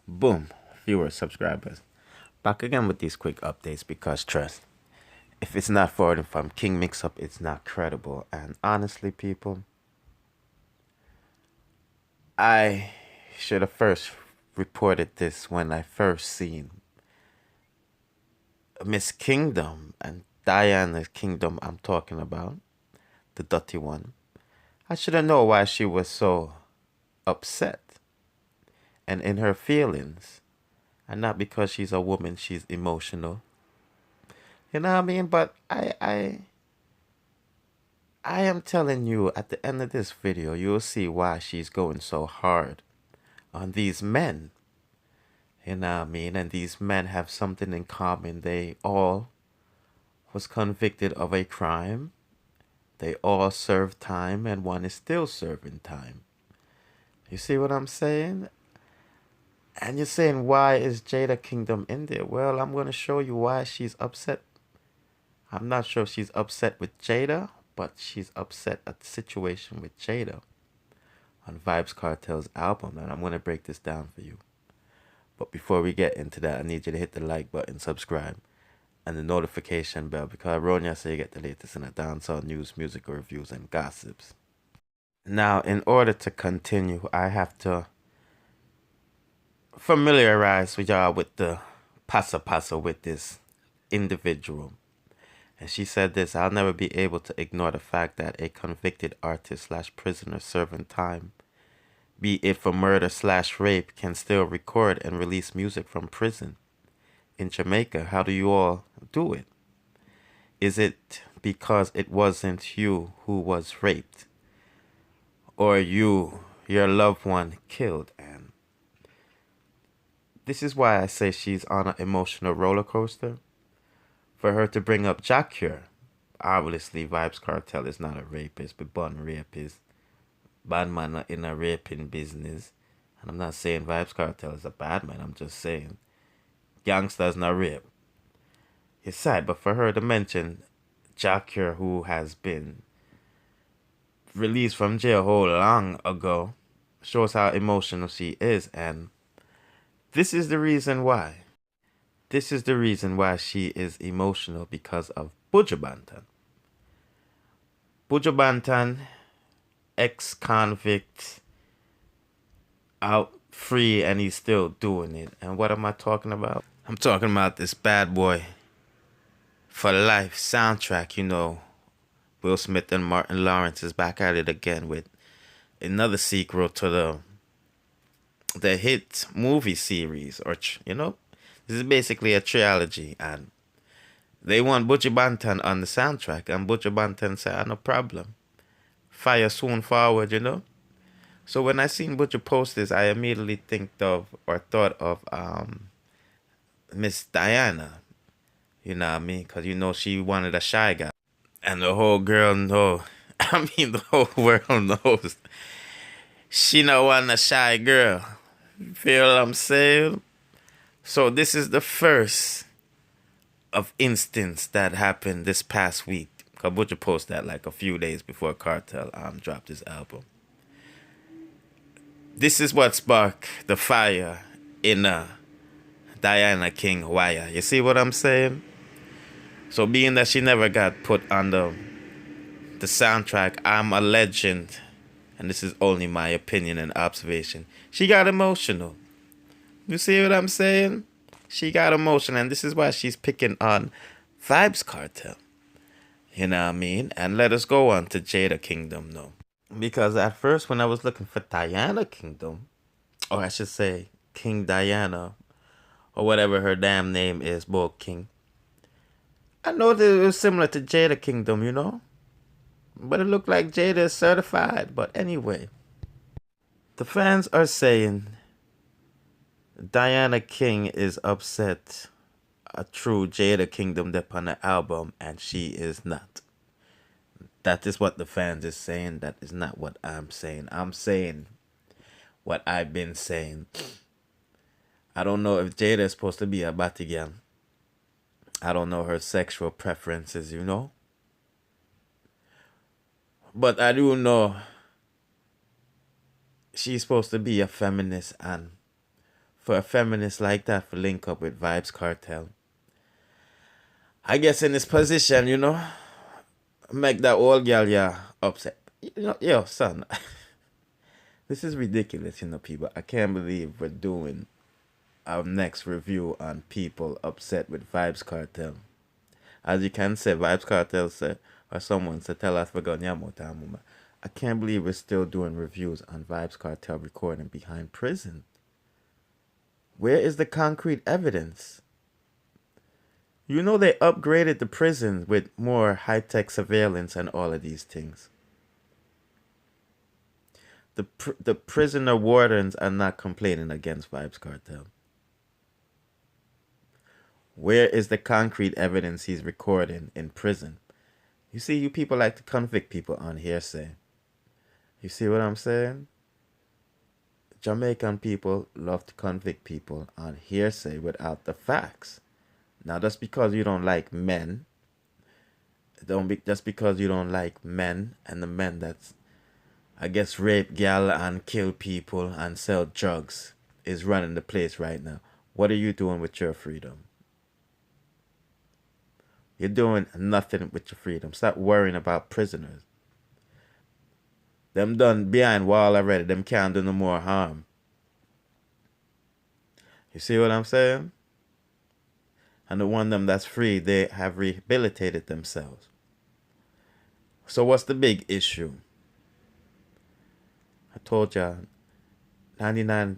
Boom, viewers, subscribers. Back again with these quick updates because trust, if it's not forwarding from Kingmixup, it's not credible. And honestly, people, I should have first reported this when I first seen Miss Kingdom and Diana's Kingdom I'm talking about, the dirty one. I should have known why she was so upset and in her feelings. And not because she's a woman, she's emotional. You know what I mean? But I am telling you, at the end of this video, you'll see why she's going so hard on these men. You know what I mean? And these men have something in common. They all was convicted of a crime. They all served time, and one is still serving time. You see what I'm saying? And you're saying, why is Jada Kingdom in there? Well, I'm going to show you why she's upset. I'm not sure if she's upset with Jada, but she's upset at the situation with Jada on Vybz Kartel's album. And I'm going to break this down for you. But before we get into that, I need you to hit the like button, subscribe, and the notification bell, because Ronya say you get the latest in the dancehall news, musical reviews, and gossips. Now, in order to continue, I have to familiarize with y'all with the pasa with this individual. And she said this: I'll never be able to ignore the fact that a convicted artist slash prisoner serving time, be it for murder slash rape, can still record and release music from prison. In Jamaica, how do you all do it? Is it because it wasn't you who was raped? Or you, your loved one, killed? And this is why I say she's on an emotional roller coaster. For her to bring up Jacure, obviously Vybz Kartel is not a rapist, but born rapist. Bad man in a raping business. And I'm not saying Vybz Kartel is a bad man, I'm just saying gangsters not rape. It's sad, but for her to mention Jacure, who has been released from jail whole long ago, shows how emotional she is. And this is the reason why. This is the reason why she is emotional, because of Buju Banton. Buju Banton, ex-convict, out free, and he's still doing it. And what am I talking about? I'm talking about this Bad Boy for Life soundtrack. You know, Will Smith and Martin Lawrence is back at it again with another sequel to the hit movie series, or you know, this is basically a trilogy, and they want Buju Banton on the soundtrack, and Buju Banton said, no problem, fire soon forward, you know. So when I seen Buju post this, I immediately thought of Miss Diana, you know what I mean, because you know she wanted a shy guy, and the whole girl know, I mean the whole world knows she not want a shy girl. You feel what I'm saying? So this is the first of instance that happened this past week. Cause Buju posted that like a few days before Kartel dropped his album. This is what sparked the fire in Diana King Wire. You see what I'm saying? So being that she never got put on the soundtrack, I'm a legend, and this is only my opinion and observation, she got emotional. You see what I'm saying? She got emotional, and this is why she's picking on Vybz Kartel. You know what I mean? And let us go on to Jada Kingdom, though. Because at first, when I was looking for Diana Kingdom, or I should say King Diana, or whatever her damn name is, Bo King, I know that it was similar to Jada Kingdom, you know? But it looked like Jada is certified. But anyway, the fans are saying Diana King is upset a true Jada Kingdom dip on the album, and she is not. That is what the fans is saying. That is not what I'm saying. I'm saying what I've been saying. I don't know if Jada is supposed to be a Batigan. I don't know her sexual preferences, you know. But I do know she's supposed to be a feminist, and for a feminist like that to link up with Vybz Kartel. I guess in this position, make that old girl, yeah, upset. Yo, son, this is ridiculous, people. I can't believe we're doing our next review on people upset with Vybz Kartel. As you can say, Vybz Kartel said, or someone said, tell us we're going to I can't believe we're still doing reviews on Vybz Kartel recording behind prison. Where is the concrete evidence? They upgraded the prison with more high-tech surveillance and all of these things. The prisoner wardens are not complaining against Vybz Kartel. Where is the concrete evidence he's recording in prison? You see, you people like to convict people on hearsay. You see what I'm saying? Jamaican people love to convict people on hearsay without the facts. Now, just because you don't like men, just because you don't like men and the men that's, I guess, rape gal and kill people and sell drugs is running the place right now. What are you doing with your freedom? You're doing nothing with your freedom. Stop worrying about prisoners. Them done behind wall already. Them can't do no more harm. You see what I'm saying? And the one them that's free, they have rehabilitated themselves. So what's the big issue? I told y'all, 99%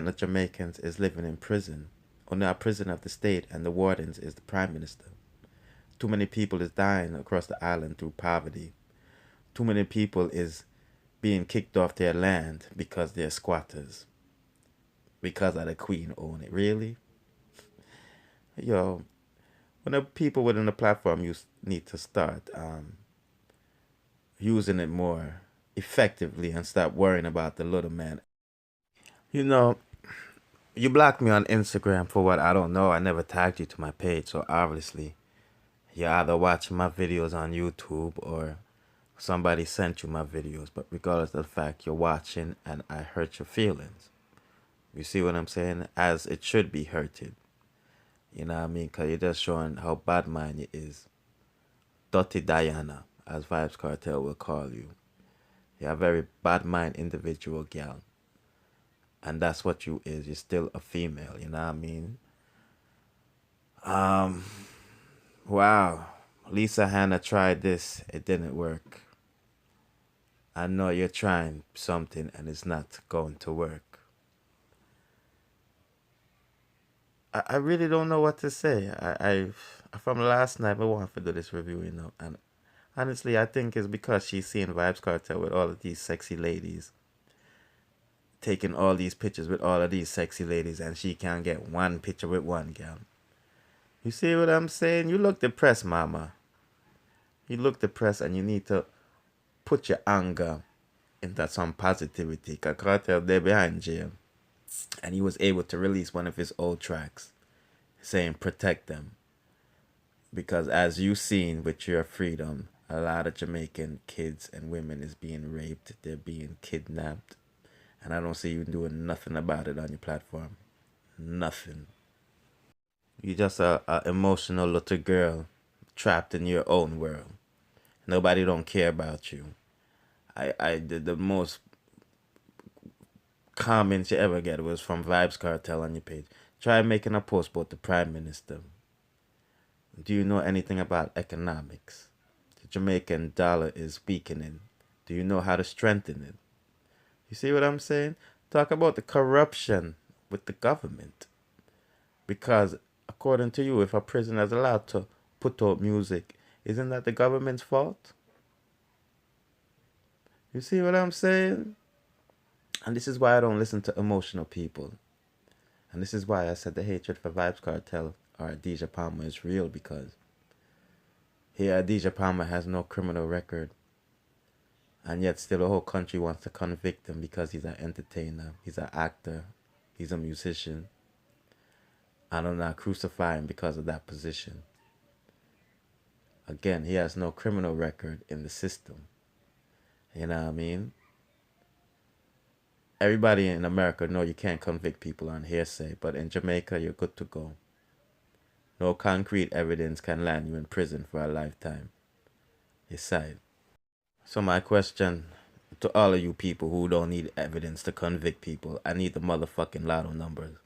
of Jamaicans is living in prison. Only a prison of the state, and the wardens is the prime minister. Too many people is dying across the island through poverty. Too many people is being kicked off their land because they're squatters. Because of the queen own it. Really? Yo, when the people within the platform, you need to start using it more effectively and stop worrying about the little man. You blocked me on Instagram for what I don't know. I never tagged you to my page, so obviously you're either watching my videos on YouTube or somebody sent you my videos. But regardless of the fact, you're watching and I hurt your feelings. You see what I'm saying? As it should be hurted. You know what I mean? Because you're just showing how bad mind you is. Dirty Diana, as Vybz Kartel will call you. You're a very bad mind individual, gal. And that's what you is. You're still a female, you know what I mean? Wow. Lisa Hannah tried this. It didn't work. I know you're trying something and it's not going to work. I really don't know what to say. I from last night I wanted to do this review, and honestly I think it's because she's seeing Vybz Kartel with all of these sexy ladies, taking all these pictures with all of these sexy ladies, and she can't get one picture with one girl. You see what I'm saying? You look depressed, mama. You look depressed, and you need to put your anger into some positivity. Because Kartel, they're behind jail. And he was able to release one of his old tracks saying protect them. Because as you've seen with your freedom, a lot of Jamaican kids and women is being raped. They're being kidnapped. And I don't see you doing nothing about it on your platform. Nothing. You're just a emotional little girl trapped in your own world. Nobody don't care about you. I did the most comments you ever get was from Vybz Kartel on your page. Try making a post about the Prime Minister. Do you know anything about economics? The Jamaican dollar is weakening. Do you know how to strengthen it? You see what I'm saying? Talk about the corruption with the government. Because according to you, if a prisoner is allowed to put out music, isn't that the government's fault? You see what I'm saying? And this is why I don't listen to emotional people. And this is why I said the hatred for Vybz Kartel or Adidja Palmer is real, because here Adidja Palmer has no criminal record. And yet still the whole country wants to convict him because he's an entertainer, he's an actor, he's a musician. And I'm not crucify him because of that position. Again, he has no criminal record in the system. You know what I mean? everybody in America know you can't convict people on hearsay, but in Jamaica you're good to go. No concrete evidence can land you in prison for a lifetime. Decide. So my question to all of you people who don't need evidence to convict people, I need the motherfucking lotto numbers.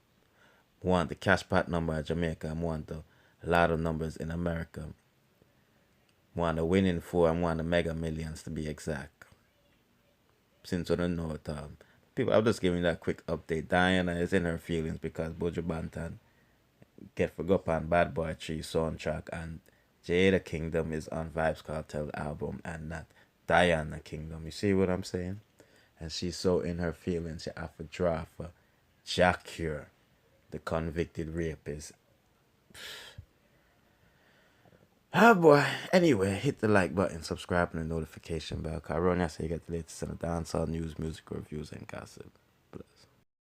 I want the cash pot number in Jamaica. I want the lotto numbers in America. I want the winning for. I want the mega millions to be exact. Since we don't know it, people, I'm just giving that quick update. Diana is in her feelings because Buju Banton get forgot on Bad Boy 3 soundtrack, and Jada Kingdom is on Vybz Kartel album and not Diana Kingdom. You see what I'm saying? And she's so in her feelings, she have to draw for Jack Cure, the convicted rapist. Oh boy. Anyway, hit the like button, subscribe, and the notification bell. Cause I say you get the latest on the dancehall news, music reviews, and gossip.